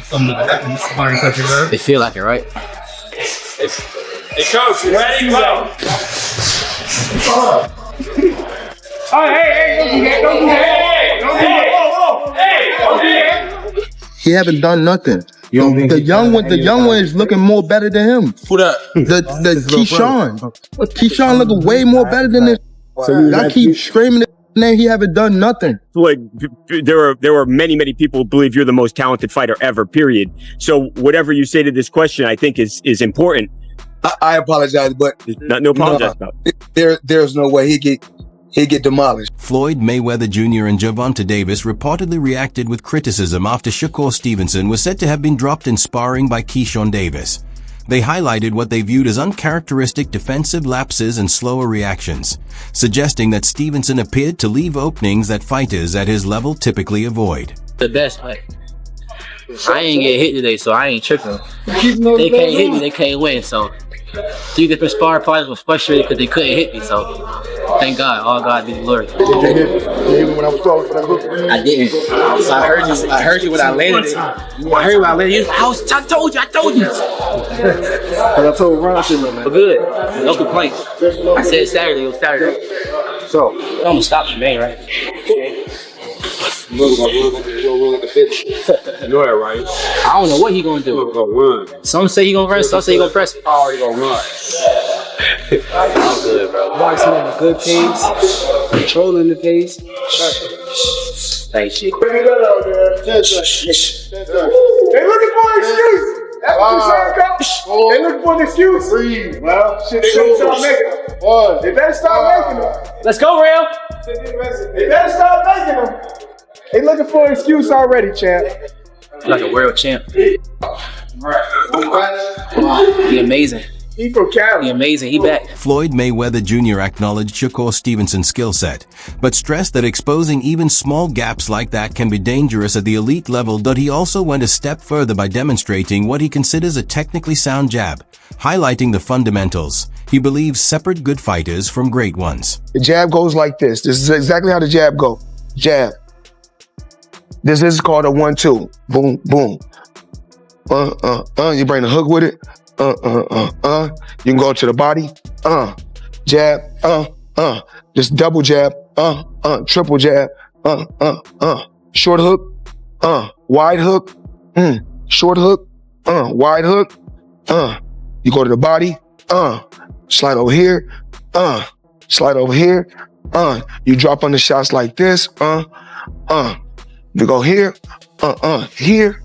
from the sparring session, bro? They feel like it, right? Hey, coach, you ready? Go. Oh, hey, don't do that. He haven't done nothing. The young one is looking more better than him. Who that? The Keyshawn looking way more better than this. I keep screaming his name. He haven't done nothing. Like there were many people who believe you're the most talented fighter ever. Period. So whatever you say to this question, I think is important. I apologize, but No apologize about it. There's no way he get demolished. Floyd Mayweather Jr. and Gervonta Davis reportedly reacted with criticism after Shakur Stevenson was said to have been dropped in sparring by Keyshawn Davis. They highlighted what they viewed as uncharacteristic defensive lapses and slower reactions, suggesting that Stevenson appeared to leave openings that fighters at his level typically avoid. The best fight. I ain't get hit today, so I ain't tripping. They can't hit me, they can't win, so 3 different sparring partners was frustrated because they couldn't hit me, so thank God, all God be the glory. Did you hit me when I was throwing for that hook? I didn't. So I heard you when I landed it. I heard when I landed it. I told you. But I told Ron, I said, man. But good, no complaints. I said Saturday, it was Saturday. So, I'm gonna stop the man, right? Go ahead, right? I don't know what he gonna do. Gonna run. Some say he gonna run, some say he gonna press. Oh, he gonna run. I'm good, bro. Boxing at a good pace, controlling the pace. Thank you. They looking for an excuse. That's what you saying, coach? They looking for an excuse. Breathe. Well, shit, they better start making them. They better start making them. Let's go, Real. They better start making them. They looking for an excuse already, champ. Like a world champ. He amazing. He from Cali. He amazing. He back. Floyd Mayweather Jr. acknowledged Shakur Stevenson's skill set, but stressed that exposing even small gaps like that can be dangerous at the elite level. He also went a step further by demonstrating what he considers a technically sound jab, highlighting the fundamentals. He believes separate good fighters from great ones. The jab goes like this. This is exactly how the jab goes. Jab. This is called a 1-2. Boom, boom. You bring the hook with it. You can go to the body. Jab. Just double jab. Triple jab. Short hook. Wide hook. Short hook. Wide hook. You go to the body. Slide over here. Slide over here. You drop on the shots like this. You go here. Here.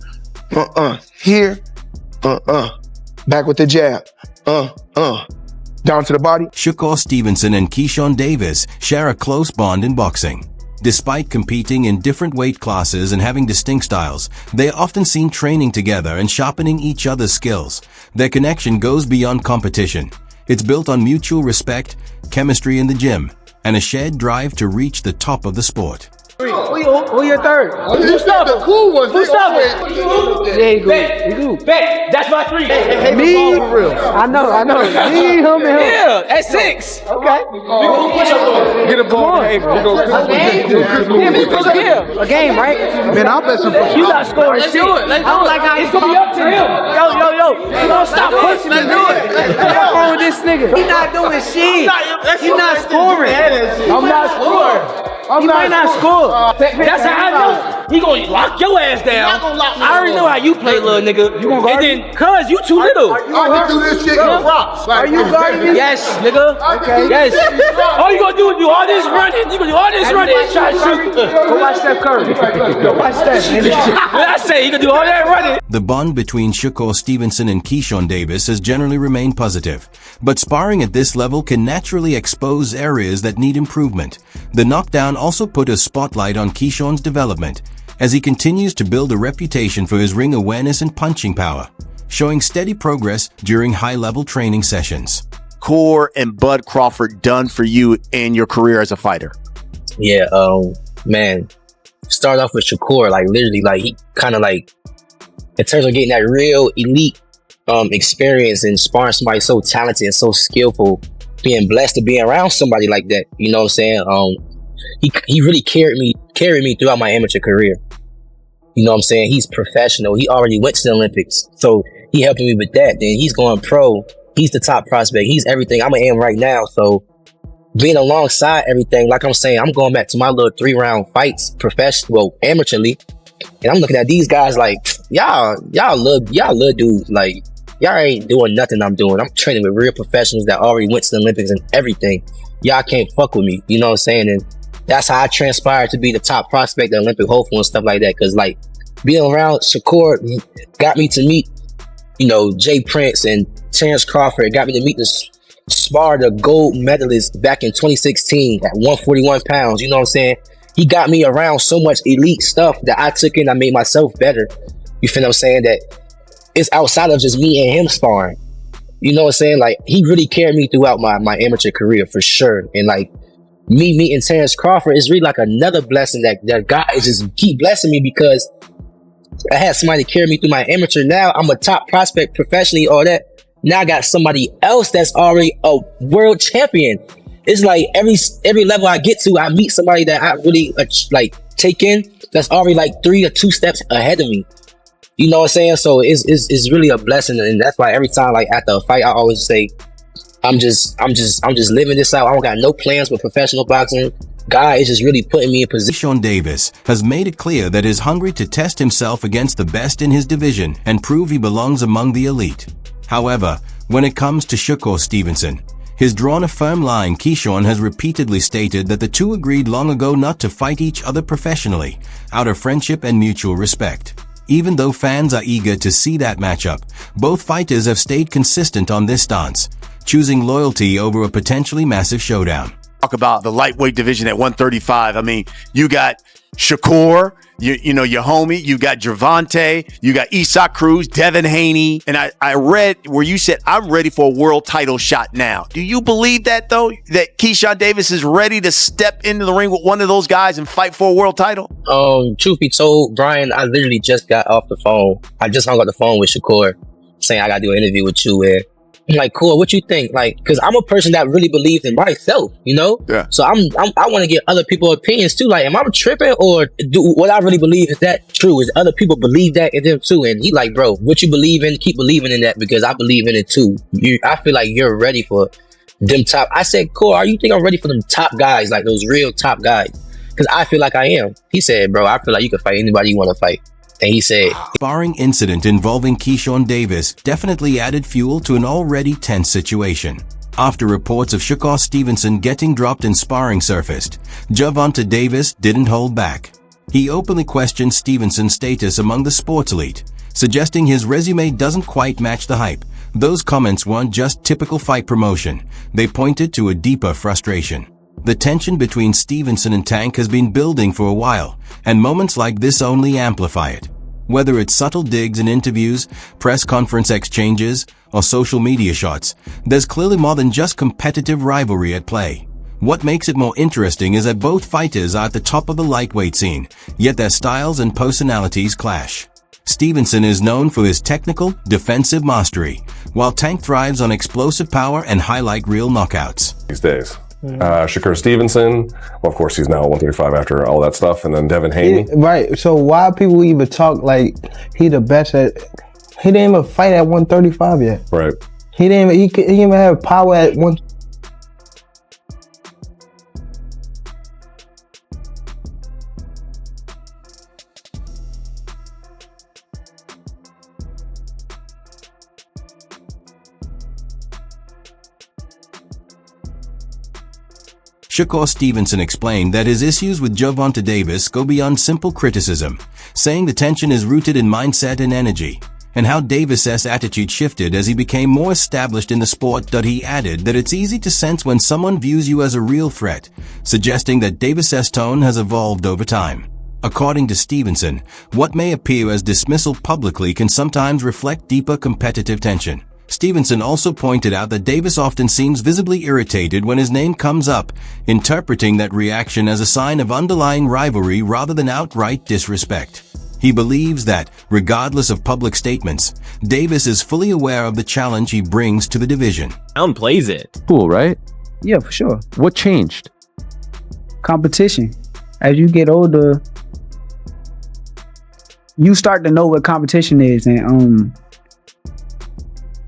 Here. Back with the jab. Down to the body. Shakur Stevenson and Keyshawn Davis share a close bond in boxing. Despite competing in different weight classes and having distinct styles, they are often seen training together and sharpening each other's skills. Their connection goes beyond competition. It's built on mutual respect, chemistry in the gym, and a shared drive to reach the top of the sport. Who your third? Who stopped the cool ones? Who stopped it? Yeah, he good. Bet. That's my 3. Me? For real. I know. Me, him, and him. Yeah, at 6. Okay. Get a ball. A game, right? Man, I'll bet some. You got scored. Let's do it. I don't like how he's going to be up to him. Yo. You don't stop pushing me. What's wrong with this nigga? He's not doing shit. He's not scoring. I'm not scoring. He might not score. That's how I know. He gonna lock your ass down. I already know how you play, little nigga. You gonna guard me? Cuz you too little. I can do this shit with rocks. Are you guarding me? Yes, nigga. Okay. Yes. All you gonna do is do all this running. You gonna do all this running and try to shoot. Go watch Steph Curry. Go watch that. What I say? You gonna do all that running. The bond between Shakur Stevenson and Keyshawn Davis has generally remained positive, but sparring at this level can naturally expose areas that need improvement. The knockdown also put a spotlight on Keyshawn's development, as he continues to build a reputation for his ring awareness and punching power, showing steady progress during high-level training sessions. Shakur and Bud Crawford done for you in your career as a fighter? Yeah, man. Start off with Shakur, like literally, like he kind of like, in terms of getting that real elite experience and sparring somebody so talented and so skillful, being blessed to be around somebody like that, you know what I'm saying? He really carried me throughout my amateur career. You know what I'm saying? He's professional. He already went to the Olympics. So he helping me with that. Then he's going pro. He's the top prospect. He's everything I'm am right now. So being alongside everything, like I'm saying, I'm going back to my little 3-round fights, professional, amateurly. And I'm looking at these guys like, y'all little dudes. Like, y'all ain't doing nothing I'm doing. I'm training with real professionals that already went to the Olympics and everything. Y'all can't fuck with me. You know what I'm saying? And that's how I transpired to be the top prospect, the Olympic hopeful and stuff like that. Cause like being around Shakur got me to meet, you know, Jay Prince and Terrence Crawford. It got me to meet the gold medalist back in 2016 at 141 pounds. You know what I'm saying? He got me around so much elite stuff that I took in. I made myself better. You feel what I'm saying? That it's outside of just me and him sparring. You know what I'm saying? Like, he really carried me throughout my amateur career for sure. And like, me meeting Terrence Crawford is really like another blessing that God is just keep blessing me, because I had somebody carry me through my amateur. Now I'm a top prospect professionally, all that. Now I got somebody else that's already a world champion. It's like every level I get to, I meet somebody that I really like take in that's already like 3 or 2 steps ahead of me. You know what I'm saying? So it's really a blessing, and that's why every time like after a fight, I always say, I'm just living this out. I don't got no plans with professional boxing. God is just really putting me in position. Keyshawn Davis has made it clear that he's hungry to test himself against the best in his division and prove he belongs among the elite. However, when it comes to Shakur Stevenson, he's drawn a firm line. Keyshawn has repeatedly stated that the two agreed long ago not to fight each other professionally, out of friendship and mutual respect. Even though fans are eager to see that matchup, both fighters have stayed consistent on this stance, choosing loyalty over a potentially massive showdown. Talk about the lightweight division at 135. I mean, you got Shakur, you know, your homie, you got Gervonta, you got Isaac Cruz, Devin Haney, and I read where you said, I'm ready for a world title shot now. Do you believe that, though, that Keyshawn Davis is ready to step into the ring with one of those guys and fight for a world title? Truth be told, Brian, I literally just got off the phone. I just hung up the phone with Shakur saying I gotta do an interview with you, and I'm like, cool, what you think? Like, because I'm a person that really believes in myself, you know? Yeah. So I want to get other people's opinions too. Like, am I tripping, or do what I really believe, is that true? Is other people believe that in them too? And he like, bro, what you believe in, keep believing in that, because I believe in it too. I feel like you're ready for them top. I said, cool, you think I'm ready for them top guys, like those real top guys? Because I feel like I am. He said, bro, I feel like you can fight anybody you want to fight. And he said, Sparring incident involving Keyshawn Davis definitely added fuel to an already tense situation. After reports of Shakur Stevenson getting dropped in sparring surfaced, Gervonta Davis didn't hold back. He openly questioned Stevenson's status among the sports elite, suggesting his resume doesn't quite match the hype. Those comments weren't just typical fight promotion. They pointed to a deeper frustration. The tension between Stevenson and Tank has been building for a while, and moments like this only amplify it. Whether it's subtle digs in interviews, press conference exchanges, or social media shots, there's clearly more than just competitive rivalry at play. What makes it more interesting is that both fighters are at the top of the lightweight scene, yet their styles and personalities clash. Stevenson is known for his technical, defensive mastery, while Tank thrives on explosive power and highlight reel knockouts. These days. Shakur Stevenson, well, of course, he's now 135 after all that stuff, and then Devin Haney. Right. So why people even talk like he the best at? He didn't even fight at 135 yet. Right. He didn't even have power at one. Shakur Stevenson explained that his issues with Gervonta Davis go beyond simple criticism, saying the tension is rooted in mindset and energy, and how Davis's attitude shifted as he became more established in the sport. He added that it's easy to sense when someone views you as a real threat, suggesting that Davis's tone has evolved over time. According to Stevenson, what may appear as dismissal publicly can sometimes reflect deeper competitive tension. Stevenson also pointed out that Davis often seems visibly irritated when his name comes up, interpreting that reaction as a sign of underlying rivalry rather than outright disrespect. He believes that, regardless of public statements, Davis is fully aware of the challenge he brings to the division. Downplays it. Cool, right? Yeah, for sure. What changed? Competition. As you get older, you start to know what competition is, and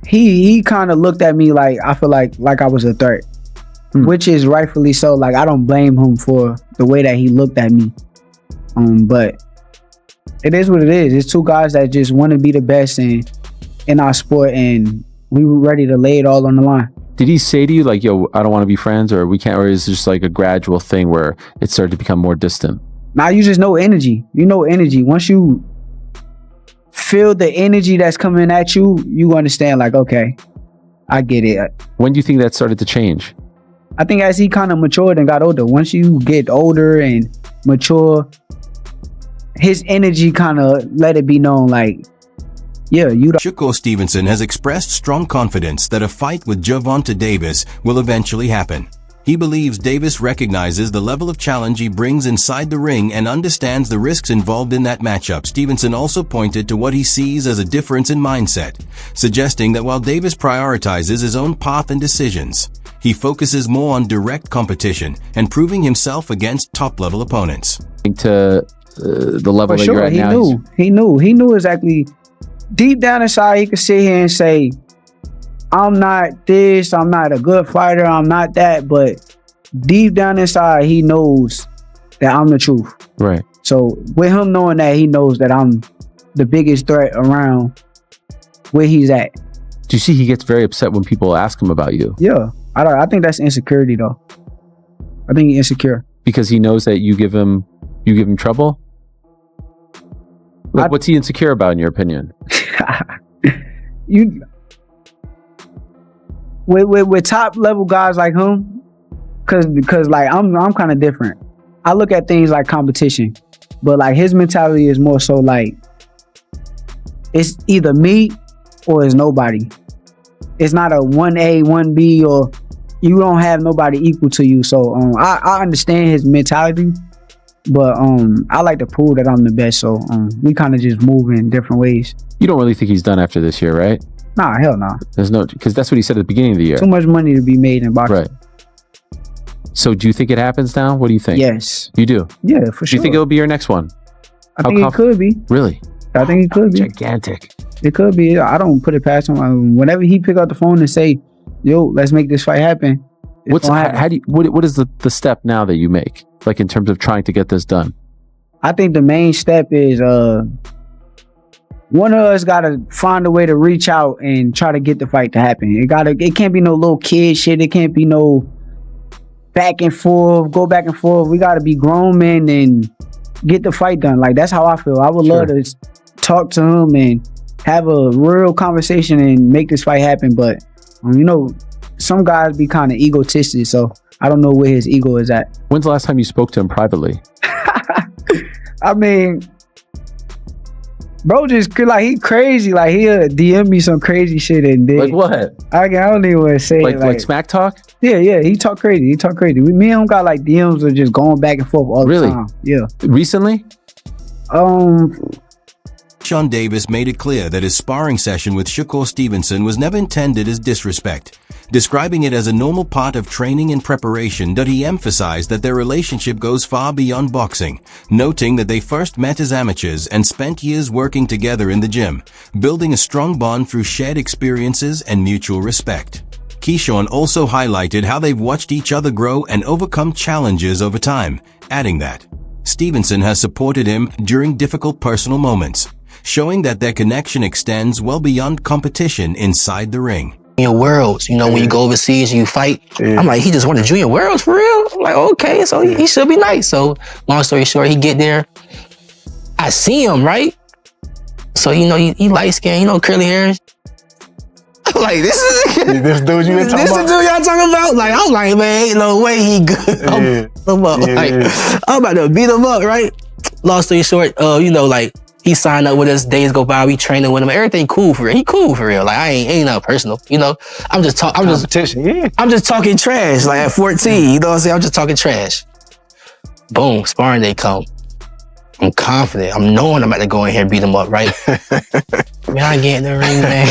he kind of looked at me like I feel like I was a threat, which is rightfully so. Like I don't blame him for the way that he looked at me, but it is what it is. It's two guys that just want to be the best in our sport, and we were ready to lay it all on the line. Did he say to you like, yo, I don't want to be friends, or we can't, or is it just like a gradual thing where it started to become more distant? Now you just know energy. You know energy. Once you feel the energy that's coming at you, you understand like, okay, I get it. When do you think that started to change? I think as he kind of matured and got older. Once you get older and mature, his energy kind of let it be known like, yeah, you don't. Shakur Stevenson has expressed strong confidence that a fight with Gervonta Davis will eventually happen. He believes Davis recognizes the level of challenge he brings inside the ring and understands the risks involved in that matchup. Stevenson also pointed to what he sees as a difference in mindset, suggesting that while Davis prioritizes his own path and decisions, he focuses more on direct competition and proving himself against top-level opponents. To the level For that sure, you're at now. he knew exactly. Deep down inside, he could sit here and say, I'm not this, I'm not a good fighter, I'm not that, but deep down inside, he knows that I'm the truth. Right. So with him knowing that, he knows that I'm the biggest threat around where he's at. Do you see he gets very upset when people ask him about you? Yeah. I think that's insecurity though. I think he's insecure. Because he knows that you give him trouble? Like, what's he insecure about in your opinion? With top level guys like him, cause like I'm kind of different. I look at things like competition, but like his mentality is more so like it's either me or it's nobody. It's not a 1A, 1B, or you don't have nobody equal to you. So I understand his mentality, but I like to prove that I'm the best. So we kind of just move in different ways. You don't really think he's done after this year, right? Nah, hell no. There's no, because that's what he said at the beginning of the year. Too much money to be made in boxing. Right. So do you think it happens now? What do you think? Yes. You do? Yeah, for sure. Do you think it'll be your next one? I think it could be. Really? I think it could be. Gigantic. It could be. I don't put it past him. Whenever he pick up the phone and say, yo, let's make this fight happen. What is the step now that you make? Like in terms of trying to get this done? I think the main step is one of us gotta find a way to reach out and try to get the fight to happen. It can't be no little kid shit. It can't be no back and forth, go back and forth. We gotta be grown men and get the fight done. Like that's how I feel. I would love to talk to him and have a real conversation and make this fight happen. But you know, some guys be kind of egotistic, so I don't know where his ego is at. When's the last time you spoke to him privately? I mean, bro, just like he crazy. Like he'll DM me some crazy shit and then like what? I don't even want to say like smack talk. Yeah. He talk crazy. Me and him got like DMs of just going back and forth all the time. Yeah. Recently? Shakur Davis made it clear that his sparring session with Shakur Stevenson was never intended as disrespect, describing it as a normal part of training and preparation. That he emphasized that their relationship goes far beyond boxing, noting that they first met as amateurs and spent years working together in the gym, building a strong bond through shared experiences and mutual respect. Keyshawn also highlighted how they've watched each other grow and overcome challenges over time, adding that Stevenson has supported him during difficult personal moments, showing that their connection extends well beyond competition inside the ring. Junior Worlds, you know, when you go overseas and you fight, I'm like, he just won the Junior Worlds for real? I'm like, okay, so he should be nice. So long story short, he get there, I see him, right? So, you know, he light skinned, you know, curly hair. I'm like, this dude you been talking about? This the dude y'all talking about? Like, I'm like, man, ain't no way he good. I'm about to beat him up, right? Long story short, you know, like, he signed up with us, days go by, we training with him, everything cool for real. He cool for real. Like, I ain't nothing personal, you know? I'm just talking trash, like at 14, you know what I'm saying? I'm just talking trash. Boom, sparring day come. I'm confident. I'm knowing I'm about to go in here and beat him up, right? Man, I get in the ring, man.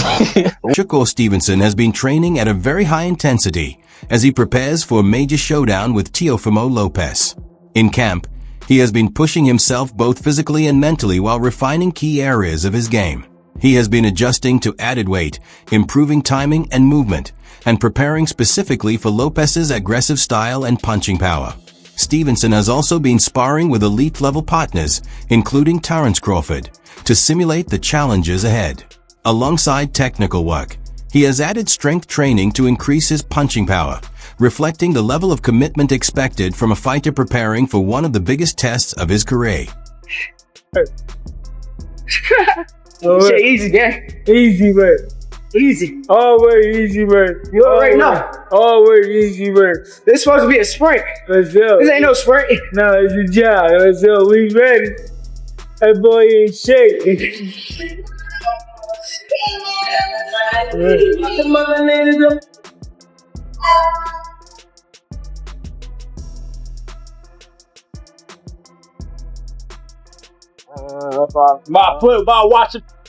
Shakur Stevenson has been training at a very high intensity as he prepares for a major showdown with Teofimo Lopez. In camp, He has been pushing himself both physically and mentally while refining key areas of his game. He has been adjusting to added weight, improving timing and movement, and preparing specifically for Lopez's aggressive style and punching power. Stevenson has also been sparring with elite-level partners, including Terence Crawford, to simulate the challenges ahead. Alongside technical work, he has added strength training to increase his punching power, reflecting the level of commitment expected from a fighter preparing for one of the biggest tests of his career. Shit easy, gang. Easy, man. Easy. Always easy, man. You already know. Always easy, man. This supposed to be a sprint. Let's go. This ain't no sprint. No, it's a job. Let's go. We ready. That boy in shape.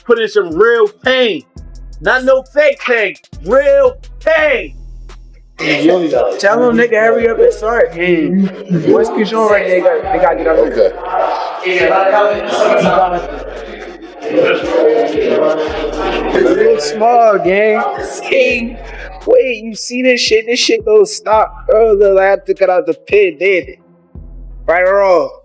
Put in some real pain. Not no fake pain. Real pain. Tell them nigga hurry up and start. What's Keyshawn right there? They got to get up. Real small, gang. See? Wait, you see this shit? This shit don't stop. Oh, look, I took it out the pit, did it? Right or wrong?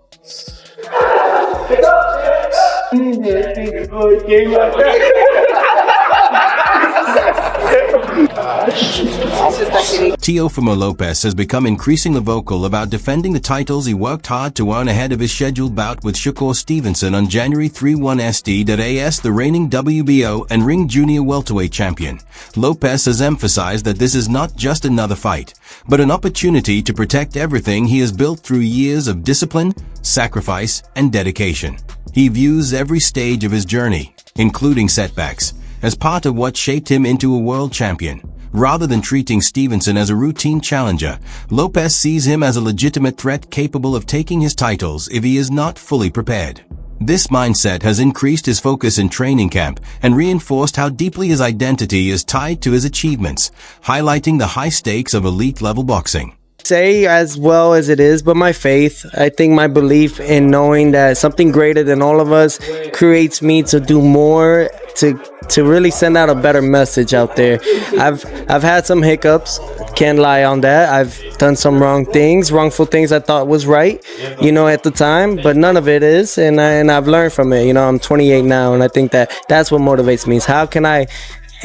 Teofimo Lopez has become increasingly vocal about defending the titles he worked hard to earn ahead of his scheduled bout with Shakur Stevenson on January 3-1 SD.AS, the reigning WBO and Ring Junior welterweight champion. Lopez has emphasized that this is not just another fight, but an opportunity to protect everything he has built through years of discipline, sacrifice, and dedication. He views every stage of his journey, including setbacks, as part of what shaped him into a world champion. Rather than treating Stevenson as a routine challenger, Lopez sees him as a legitimate threat capable of taking his titles if he is not fully prepared. This mindset has increased his focus in training camp and reinforced how deeply his identity is tied to his achievements, highlighting the high stakes of elite-level boxing. Say as well as it is, but my faith, I think my belief in knowing that something greater than all of us creates me to do more, to really send out a better message out there. I've had some hiccups, can't lie on that. I've done some wrongful things I thought was right, at the time, but none of it is, and I've learned from it. I'm 28 now, and I think that's what motivates me, is how can I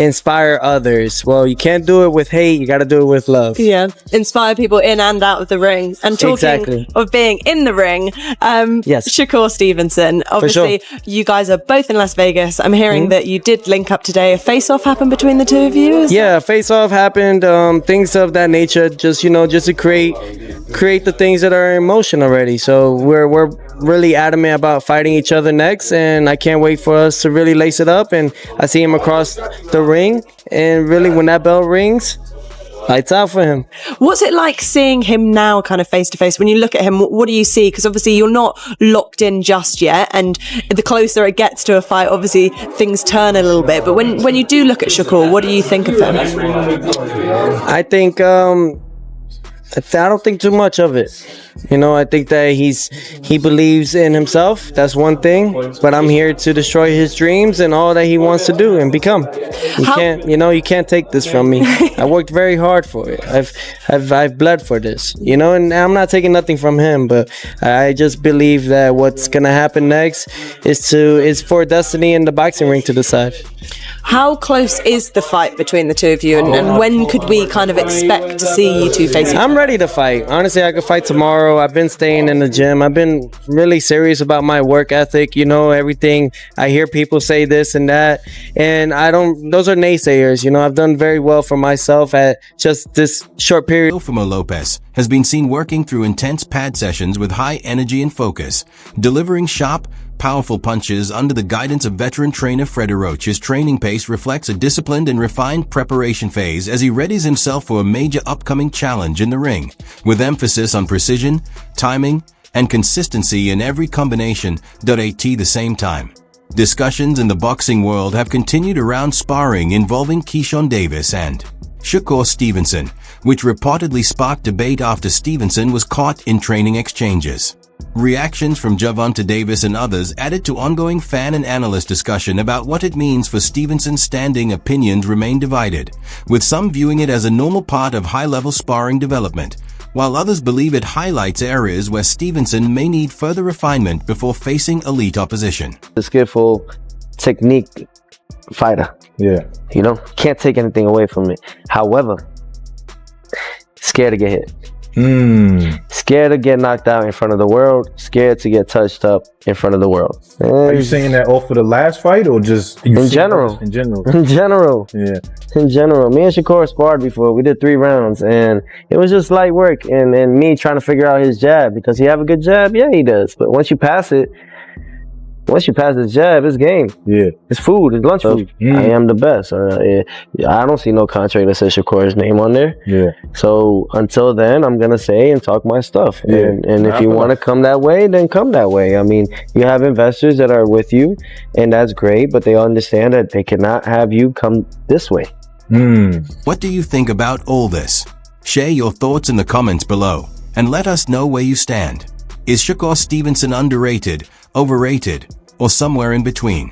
inspire others? Well, you can't do it with hate, you got to do it with love. Yeah, inspire people in and out of the ring. And talking of being in the ring, yes, Shakur Stevenson, obviously you guys are both in Las Vegas. I'm hearing that you did link up today. A face-off happened between the two of you? Yeah, face-off happened, things of that nature, just to create the things that are in motion already. So we're really adamant about fighting each other next, and I can't wait for us to really lace it up. And I see him across the ring, and really when that bell rings, lights out for him. What's it like seeing him now kind of face to face? When you look at him, what do you see? Because obviously you're not locked in just yet, and the closer it gets to a fight, obviously things turn a little bit. But when you do look at Shakur, what do you think of him? I think I don't think too much of it. I think that he believes in himself. That's one thing. But I'm here to destroy his dreams and all that he wants to do and become. You can't take this from me. I worked very hard for it. I've bled for this. And I'm not taking nothing from him, but I just believe that what's gonna happen next is for destiny and the boxing ring to decide. How close is the fight between the two of you, and when could we kind of expect to see you two face? I'm ready to fight. Honestly, I could fight tomorrow. I've been staying in the gym. I've been really serious about my work ethic. Everything. I hear people say this and that, and those are naysayers. I've done very well for myself at just this short period. Teofimo Lopez has been seen working through intense pad sessions with high energy and focus, delivering sharp, powerful punches under the guidance of veteran trainer Fred Roach. His training pace reflects a disciplined and refined preparation phase as he readies himself for a major upcoming challenge in the ring, with emphasis on precision, timing, and consistency in every combination at the same time. Discussions in the boxing world have continued around sparring involving Gervonta Davis and Shakur Stevenson, which reportedly sparked debate after Stevenson was caught in training exchanges. Reactions from Gervonta Davis and others added to ongoing fan and analyst discussion about what it means for Stevenson's standing. Opinions remain divided, with some viewing it as a normal part of high-level sparring development, while others believe it highlights areas where Stevenson may need further refinement before facing elite opposition. A skillful technique fighter. Yeah. You know, can't take anything away from it. However, scared to get hit. Scared to get knocked out in front of the world. Scared to get touched up in front of the world. Are you saying that off of the last fight or just in general? In general. In general. Yeah. In general. Me and Shakur sparred before. We did 3 rounds and it was just light work and me trying to figure out his jab. Because he have a good jab? Yeah, he does. But once you pass the jab, it's game. Yeah. It's food. It's lunch food. I am the best. I don't see no contract that says Shakur's name on there. Yeah. So until then, I'm going to say and talk my stuff. Yeah. And if you want to come that way, then come that way. I mean, you have investors that are with you and that's great, but they understand that they cannot have you come this way. What do you think about all this? Share your thoughts in the comments below and let us know where you stand. Is Shakur Stevenson underrated, overrated, or somewhere in between?